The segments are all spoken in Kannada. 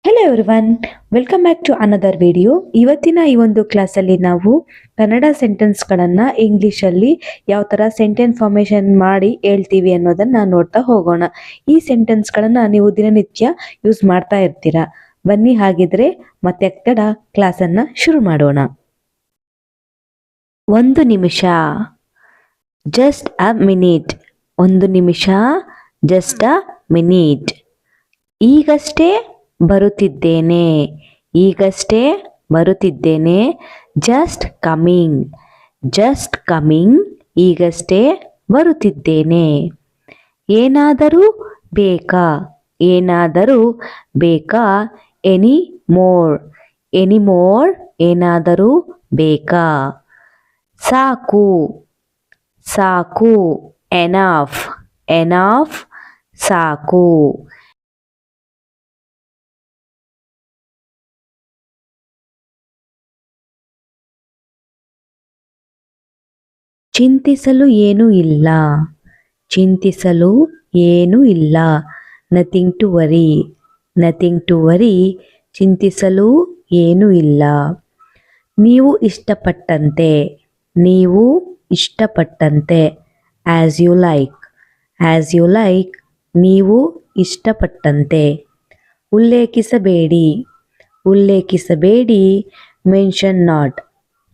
Hello everyone, welcome back to another video. ಇವತ್ತಿನ ಈ ಒಂದು ಕ್ಲಾಸಲ್ಲಿ ನಾವು ಕನ್ನಡ ಸೆಂಟೆನ್ಸ್ಗಳನ್ನು ಇಂಗ್ಲೀಷಲ್ಲಿ ಯಾವ ಥರ ಸೆಂಟೆನ್ಸ್ ಫಾರ್ಮೇಷನ್ ಮಾಡಿ ಹೇಳ್ತೀವಿ ಅನ್ನೋದನ್ನು ನೋಡ್ತಾ ಹೋಗೋಣ. ಈ ಸೆಂಟೆನ್ಸ್ಗಳನ್ನು ನೀವು ದಿನನಿತ್ಯ ಯೂಸ್ ಮಾಡ್ತಾ ಇರ್ತೀರಾ. ಬನ್ನಿ ಹಾಗಿದ್ರೆ ಮತ್ತೆ ತಡ ಕ್ಲಾಸನ್ನು ಶುರು ಮಾಡೋಣ. 1 ನಿಮಿಷ, ಜಸ್ಟ್ ಅ ಮಿನಿಟ್. 1 ನಿಮಿಷ, ಜಸ್ಟ್ ಅ ಮಿನಿಟ್. ಈಗಷ್ಟೇ ಬರುತ್ತಿದ್ದೇನೆ, ಈಗಷ್ಟೇ ಬರುತ್ತಿದ್ದೇನೆ. Just coming, just coming. ಈಗಷ್ಟೇ ಬರುತ್ತಿದ್ದೇನೆ. ಏನಾದರೂ ಬೇಕಾ, ಏನಾದರೂ ಬೇಕಾ. Any more, any more. ಏನಾದರೂ ಬೇಕಾ. ಸಾಕು, ಸಾಕು. Enough, enough. ಸಾಕು. ಚಿಂತಿಸಲು ಏನೂ ಇಲ್ಲ, ಚಿಂತಿಸಲು ಏನೂ ಇಲ್ಲ. Nothing to worry, nothing to worry. ಚಿಂತಿಸಲು ಏನೂ ಇಲ್ಲ. ನೀವು ಇಷ್ಟಪಟ್ಟಂತೆ, ನೀವು ಇಷ್ಟಪಟ್ಟಂತೆ. As you like, as you like. ನೀವು ಇಷ್ಟಪಟ್ಟಂತೆ. ಉಲ್ಲೇಖಿಸಬೇಡಿ, ಉಲ್ಲೇಖಿಸಬೇಡಿ. Mention not,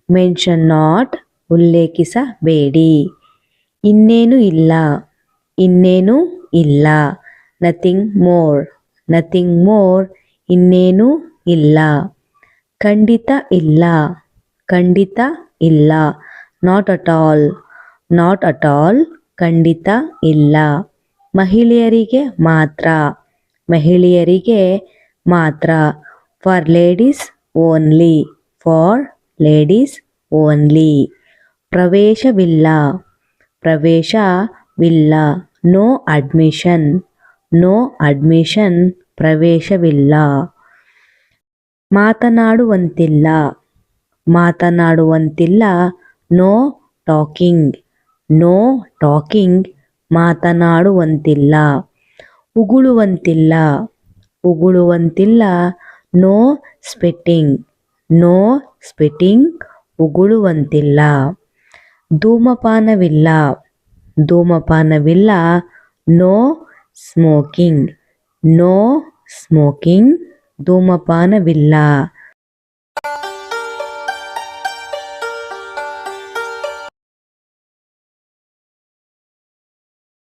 mention not. ಉಲ್ಲೇಖಿಸಬೇಡಿ. ಇನ್ನೇನು ಇಲ್ಲ, ಇನ್ನೇನು ಇಲ್ಲ. Nothing more, nothing more. ಇನ್ನೇನು ಇಲ್ಲ. ಖಂಡಿತ ಇಲ್ಲ, ಖಂಡಿತ ಇಲ್ಲ. Not at all, not at all. ಖಂಡಿತ ಇಲ್ಲ. ಮಹಿಳೆಯರಿಗೆ ಮಾತ್ರ, ಮಹಿಳೆಯರಿಗೆ ಮಾತ್ರ. For ladies only, for ladies only. ಪ್ರವೇಶವಿಲ್ಲ, ಪ್ರವೇಶವಿಲ್ಲ. No admission, no admission. ಪ್ರವೇಶವಿಲ್ಲ. ಮಾತನಾಡುವಂತಿಲ್ಲ, ಮಾತನಾಡುವಂತಿಲ್ಲ. No talking, no talking. ಮಾತನಾಡುವಂತಿಲ್ಲ. ಉಗುಳುವಂತಿಲ್ಲ, ಉಗುಳುವಂತಿಲ್ಲ. No spitting, no spitting. ಉಗುಳುವಂತಿಲ್ಲ. ಧೂಮಪಾನವಿಲ್ಲ, ಧೂಮಪಾನವಿಲ್ಲ. No smoking, no smoking. ಧೂಮಪಾನವಿಲ್ಲ.